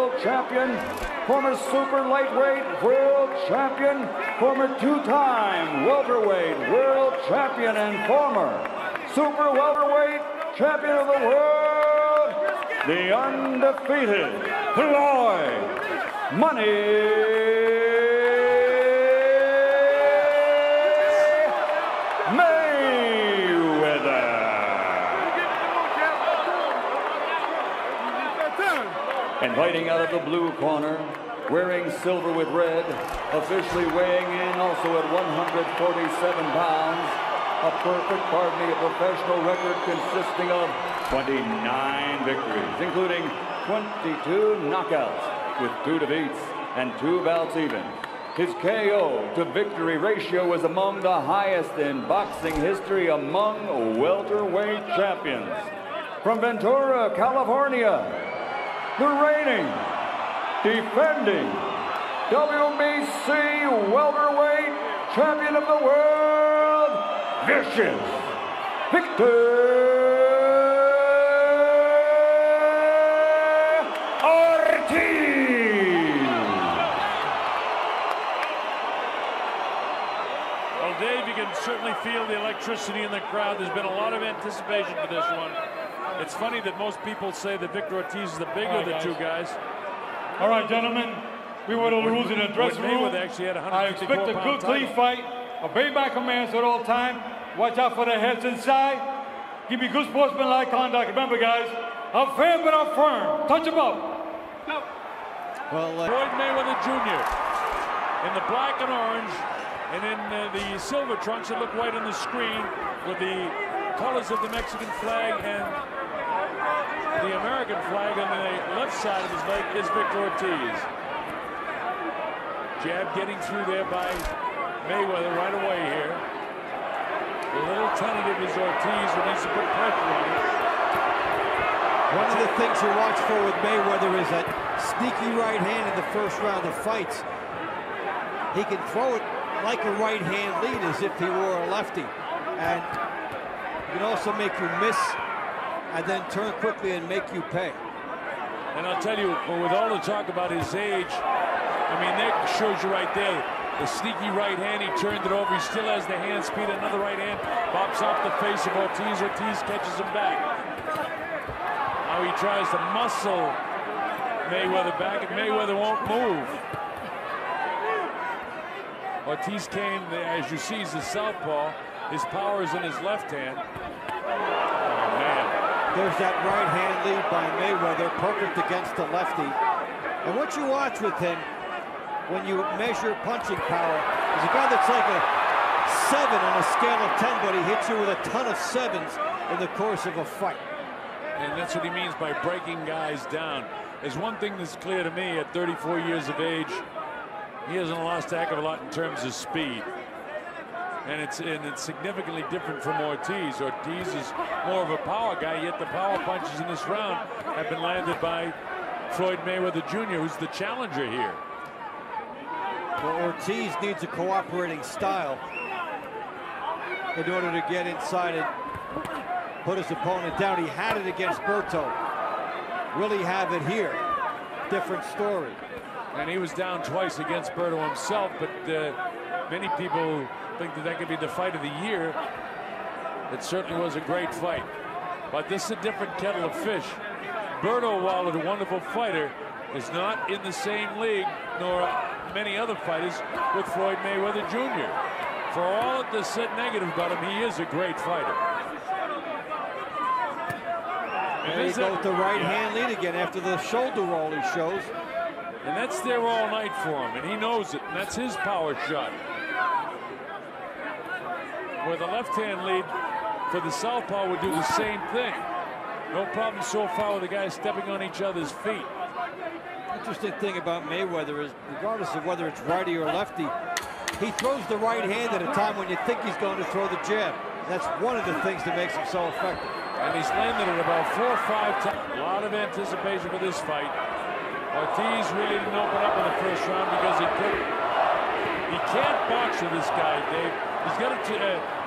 world champion, former super lightweight world champion, former two-time welterweight world champion, and former super welterweight champion of the world, the undefeated Floyd Mayweather. And fighting out of the blue corner, wearing silver with red, officially weighing in also at 147 pounds, a professional record consisting of 29 victories, including 22 knockouts with 2 defeats and 2 bouts even. His KO to victory ratio was among the highest in boxing history among welterweight champions. From Ventura, California, the reigning, defending WBC welterweight champion of the world, Vicious Victor Ortiz. Well, Dave, you can certainly feel the electricity in the crowd. There's been a lot of anticipation for this one. It's funny that most people say that Victor Ortiz is the bigger of the two guys. All right, gentlemen, we were the rules in the dressing room. Actually had I expect a good, clean fight. Obey my commands at all time. Watch out for the heads inside. Give me good sportsmanlike conduct. Remember, guys, I'm fair but I'm firm. Touch him up. No. Well, Floyd Mayweather Jr. in the black and orange, and in the silver trunks that look white on the screen with the colors of the Mexican flag and the American flag on the left side of his leg is Victor Ortiz. Jab getting through there by Mayweather right away here. A little tentative is Ortiz, who needs to put pressure on him. One of the things you watch for with Mayweather is that sneaky right hand in the first round of fights. He can throw it like a right hand lead as if he were a lefty. And he can also make you miss and then turn quickly and make you pay. And I'll tell you, with all the talk about his age, I mean, that shows you right there. The sneaky right hand, he turned it over. He still has the hand speed. Another right hand pops off the face of Ortiz. Ortiz catches him back. Now he tries to muscle Mayweather back, and Mayweather won't move. Ortiz came, as you see, he's a southpaw. His power is in his left hand. Oh, man. There's that right hand lead by Mayweather, perfect against the lefty. And what you watch with him, when you measure punching power, is a guy that's like a 7 on a scale of 10, but he hits you with a ton of 7s in the course of a fight. And that's what he means by breaking guys down. There's one thing that's clear to me at 34 years of age, he hasn't lost a heck of a lot in terms of speed. And it's significantly different from Ortiz. Ortiz is more of a power guy, yet the power punches in this round have been landed by Floyd Mayweather Jr., who's the challenger here. Well, Ortiz needs a cooperating style in order to get inside and put his opponent down. He had it against Berto. Will he have it here? Different story. And he was down twice against Berto himself, but many people think that could be the fight of the year. It certainly was a great fight. But this is a different kettle of fish. Berto, while a wonderful fighter, is not in the same league, nor many other fighters, with Floyd Mayweather Jr. For all of the said negative about him, he is a great fighter. And there you go with the right hand lead again after the shoulder roll he shows. And that's there all night for him, and he knows it, and that's his power shot. Where the left hand lead for the southpaw would do the same thing. No problem so far with the guys stepping on each other's feet. Interesting thing about Mayweather is, regardless of whether it's righty or lefty, he throws the right hand at a time when you think he's going to throw the jab. That's one of the things that makes him so effective. And he's landed it about 4 or 5 times. A lot of anticipation for this fight. Ortiz really didn't open up in the first round because he couldn't. He can't box with this guy, Dave. He's got to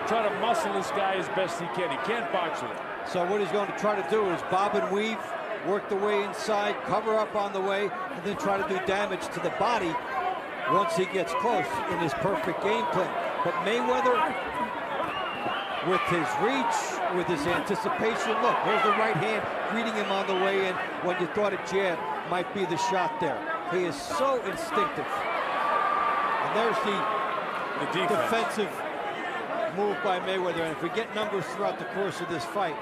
try to muscle this guy as best he can. He can't box with him. So what he's going to try to do is bob and weave work the way inside, cover up on the way, and then try to do damage to the body once he gets close in his perfect game plan. But Mayweather, with his reach, with his anticipation, look, there's the right hand greeting him on the way in when you thought a jab might be the shot there. He is so instinctive. And there's the defensive move by Mayweather. And if we get numbers throughout the course of this fight,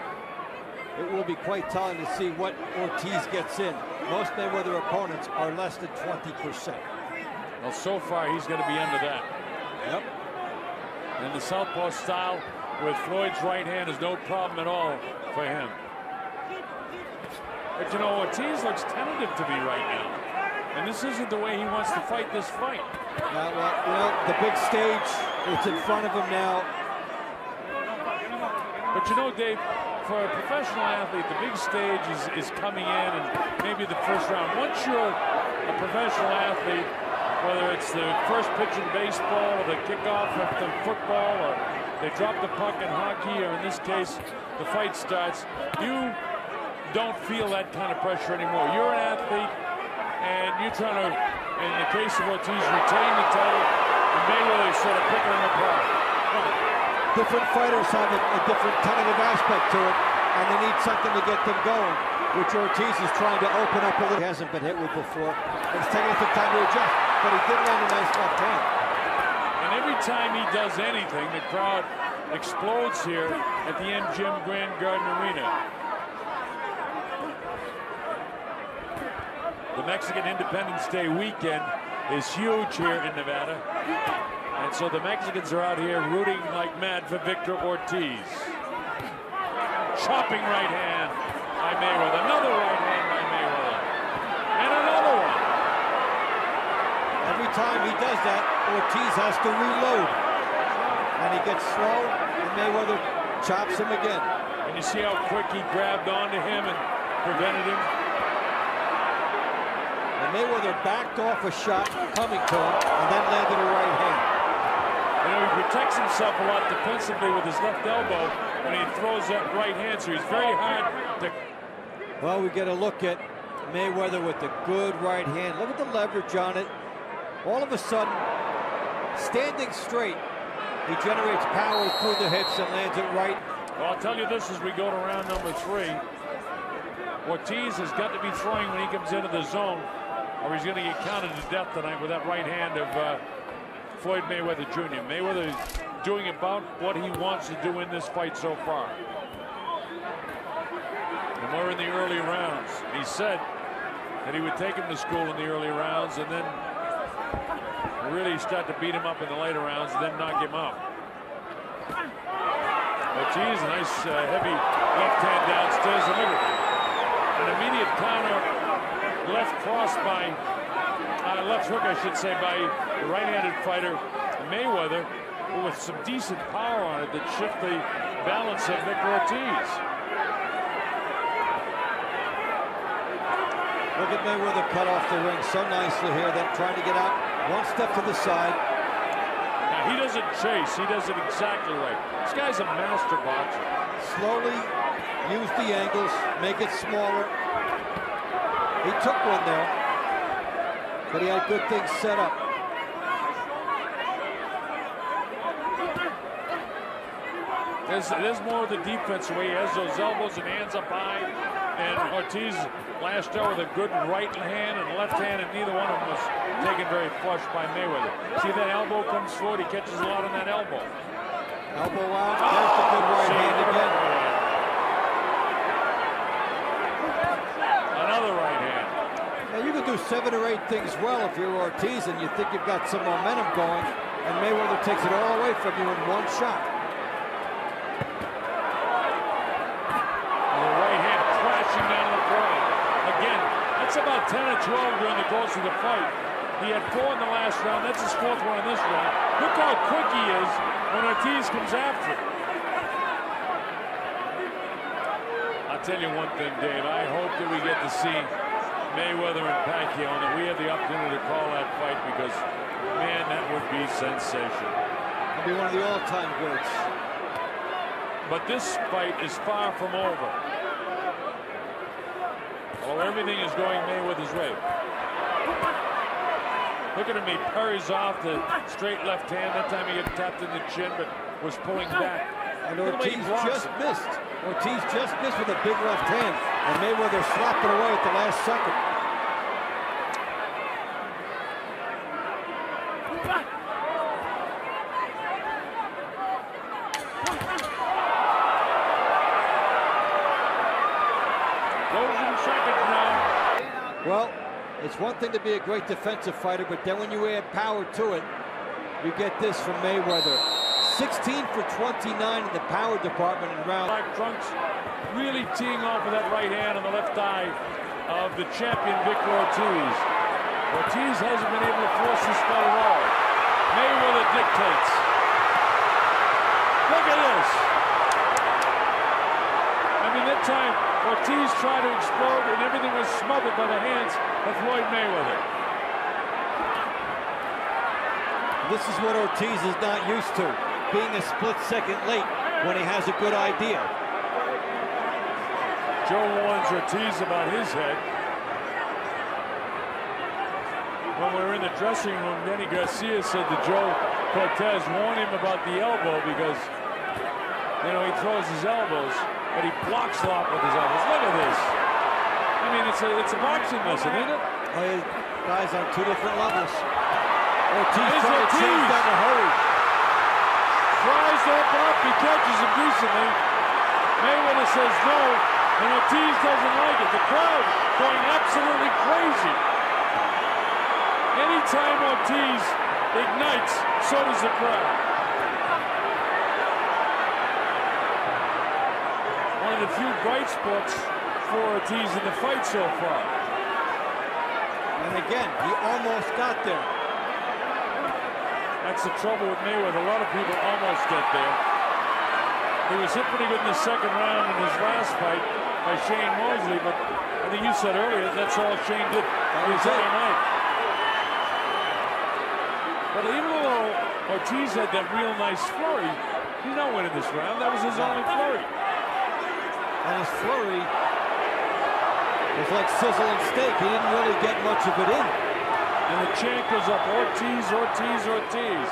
it will be quite telling to see what Ortiz gets in. Most Mayweather opponents are less than 20%. Well, so far, he's going to be under that. Yep. And the southpaw style with Floyd's right hand is no problem at all for him. But, you know, Ortiz looks tentative to me right now. And this isn't the way he wants to fight this fight. Well, you know, the big stage, it's in front of him now. But, you know, Dave, for a professional athlete, the big stage is coming in and maybe the first round. Once you're a professional athlete, whether it's the first pitch in baseball or the kickoff of the football or they drop the puck in hockey or in this case the fight starts, you don't feel that kind of pressure anymore. You're an athlete and you're trying to, in the case of Ortiz, retain the title, and Mayweather is sort of picking him apart. Different fighters have a different tentative aspect to it, and they need something to get them going, which Ortiz is trying to open up a little. He hasn't been hit with before. It's taking some time to adjust, but he did land a nice left hand. And every time he does anything, the crowd explodes here at the MGM Grand Garden Arena. The Mexican Independence Day weekend is huge here in Nevada. And so the Mexicans are out here rooting like mad for Victor Ortiz. Chopping right hand by Mayweather. Another right hand by Mayweather. And another one. Every time he does that, Ortiz has to reload. And he gets slow, and Mayweather chops him again. And you see how quick he grabbed onto him and prevented him. And Mayweather backed off a shot coming to him, and then landed a right hand. You know, he protects himself a lot defensively with his left elbow when he throws that right hand, so he's very hard to... Well, we get a look at Mayweather with the good right hand. Look at the leverage on it. All of a sudden, standing straight, he generates power through the hips and lands it right. Well, I'll tell you this as we go to round number 3. Ortiz has got to be throwing when he comes into the zone, or he's going to get counted to death tonight with that right hand of Floyd Mayweather Jr. Mayweather is doing about what he wants to do in this fight so far. And we're in the early rounds. He said that he would take him to school in the early rounds and then really start to beat him up in the later rounds and then knock him out. Ortiz, a nice heavy left hand downstairs. And look, an immediate counter left cross by left hook, I should say, by the right-handed fighter Mayweather, with some decent power on it that shift the balance of Victor Ortiz. Look at Mayweather cut off the ring so nicely here, then trying to get out one step to the side. Now, he doesn't chase. He does it exactly right. This guy's a master boxer. Slowly use the angles, make it smaller. He took one there, but he had good things set up. There's more of the defense where he has those elbows and hands up high, and Ortiz lashed out with a good right hand and left hand, and neither one of them was taken very flush by Mayweather. See that elbow comes forward, he catches a lot on that elbow. Elbow out, there's the good right hand again. Another right hand. Now you can do 7 or 8 things well if you're Ortiz and you think you've got some momentum going, and Mayweather takes it all away from you in one shot. Down the throat. Again, that's about 10 or 12 during the course of the fight. He had 4 in the last round. That's his 4th one in this round. Look how quick he is when Ortiz comes after him. I'll tell you one thing, Dave. I hope that we get to see Mayweather and Pacquiao, and that we have the opportunity to call that fight, because, man, that would be sensational. It'll be one of the all-time greats. But this fight is far from over. Oh, everything is going Mayweather's way. Look at him, he parries off the straight left hand. That time he got tapped in the chin, but was pulling back. And Ortiz just missed. Ortiz just missed with a big left hand, and Mayweather slapped it away at the last second. Closing seconds now. Well, it's one thing to be a great defensive fighter, but then when you add power to it, you get this from Mayweather. 16 for 29 in the power department in round. Black trunks really teeing off with that right hand on the left eye of the champion Victor Ortiz. Ortiz hasn't been able to force his spell at all. Mayweather dictates. Look at this. I mean, that time Ortiz tried to explode and everything was smothered by the hands of Floyd Mayweather. This is what Ortiz is not used to, being a split second late when he has a good idea. Joe warns Ortiz about his head. When we were in the dressing room, Danny Garcia said to Joe Cortez, warn him about the elbow because, you know, he throws his elbows, but he blocks a lot with his elbows. Look at this. I mean, it's a boxing lesson, isn't it? Oh, guys on two different levels. Ortiz trying to change down the hurry. Tries to open up, he catches him decently. Mayweather says no, and Ortiz doesn't like it. The crowd going absolutely crazy. Anytime Ortiz ignites, so does the crowd. One of the few bright spots for Ortiz in the fight so far. And again, he almost got there. That's the trouble with Mayweather. A lot of people almost get there. He was hit pretty good in the second round in his last fight by Shane Mosley, but I think you said earlier that's all Shane did the entire night. But even though Ortiz had that real nice flurry, he's not winning this round. That was his only flurry. And his flurry was like sizzling steak. He didn't really get much of it in. And the chant goes up, Ortiz, Ortiz, Ortiz.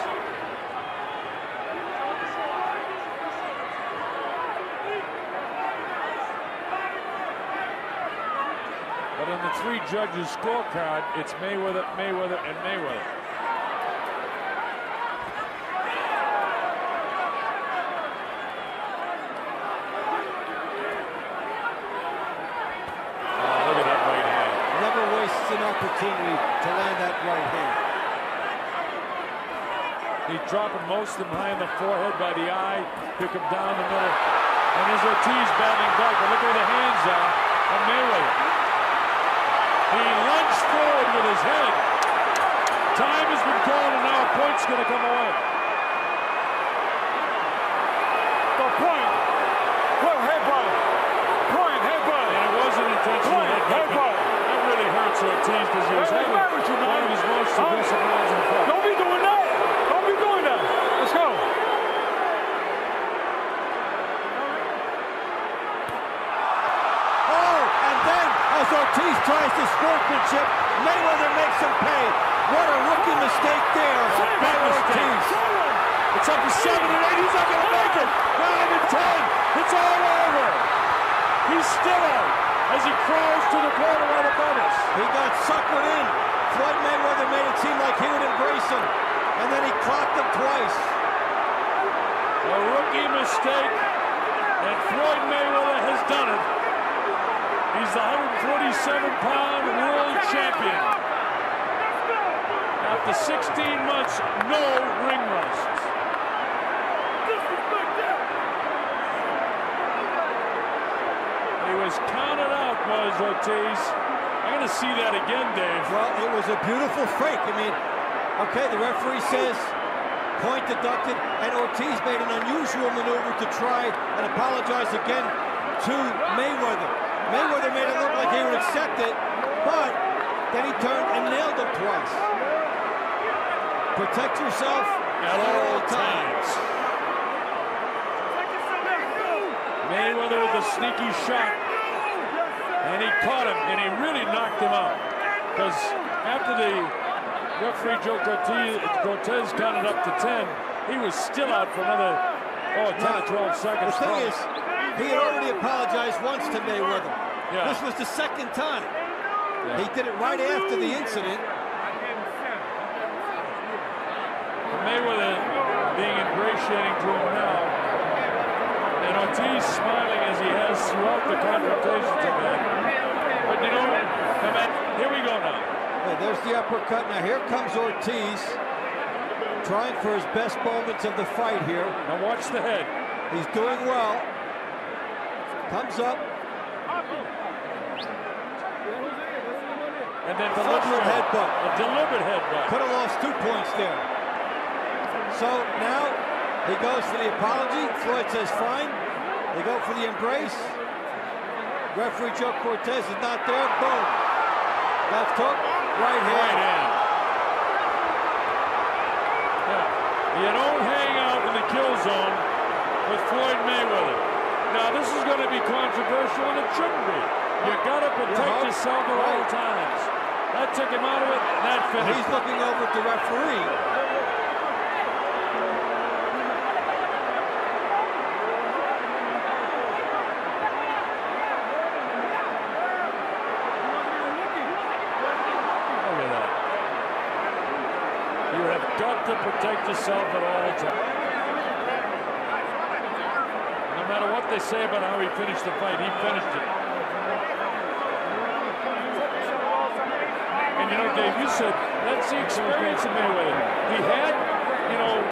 But on the three judges' scorecard, it's Mayweather, Mayweather, and Mayweather. An opportunity to land that right hand. He's dropping most of them high in the forehead by the eye, pick him down the middle. And there's Ortiz battling back, but look where the hands are on Mayweather. He lunged forward with his head. Time has been called, and now a point's going to come away. The point. Well, headbutt. Point, headbutt. And it wasn't intentional headbutt. Ortiz because he was having one of his most aggressive rounds in the fight. Don't be doing that! Don't be doing that! Let's go! Oh, and then as Ortiz tries to sportsmanship, Mayweather makes him pay. What a rookie mistake there by Ortiz. It's up to 7 and 8. He's not going to make it. 9 and 10. It's all over. He's still out as he crawls to the corner right above us. He got suckered in. Floyd Mayweather made it seem like he would embrace him, and then he clocked him twice. A rookie mistake, and Floyd Mayweather has done it. He's the 147-pound world champion. After 16 months, no ring rust. He was counted out, was Ortiz. I'm going to see that again, Dave. Well, it was a beautiful fake. I mean, okay, the referee says point deducted, and Ortiz made an unusual maneuver to try and apologize again to Mayweather. Mayweather made it look like he would accept it, but then he turned and nailed him twice. Protect yourself at all times. Mayweather with a sneaky shot. And he caught him, and he really knocked him out. Because after the referee Joe Cortez counted up to 10, he was still out for another 10 or 12 seconds. The thing is, he had already apologized once to Mayweather. Yeah. This was the second time. Yeah. He did it right after the incident. Mayweather being ingratiating to him now, and Ortiz smiling as he has throughout the confrontations they've had. But you know, here we go now. Yeah, there's the uppercut. Now here comes Ortiz, trying for his best moments of the fight here. Now watch the head. He's doing well. Comes up. And then deliberate headbutt. A deliberate headbutt. Could have lost 2 points there. So now he goes for the apology. Floyd says fine. They go for the embrace. Referee Joe Cortez is not there. Boom. Left hook. Right hand. Yeah. You don't hang out in the kill zone with Floyd Mayweather. Now this is going to be controversial, and it shouldn't be. You got to protect yourself at all times. That took him out of it. That finished. He's looking over at the referee. Got to protect yourself at all times. No matter what they say about how he finished the fight, he finished it. And you know, Dave, you said that's the experience of Mayweather. He had, you know,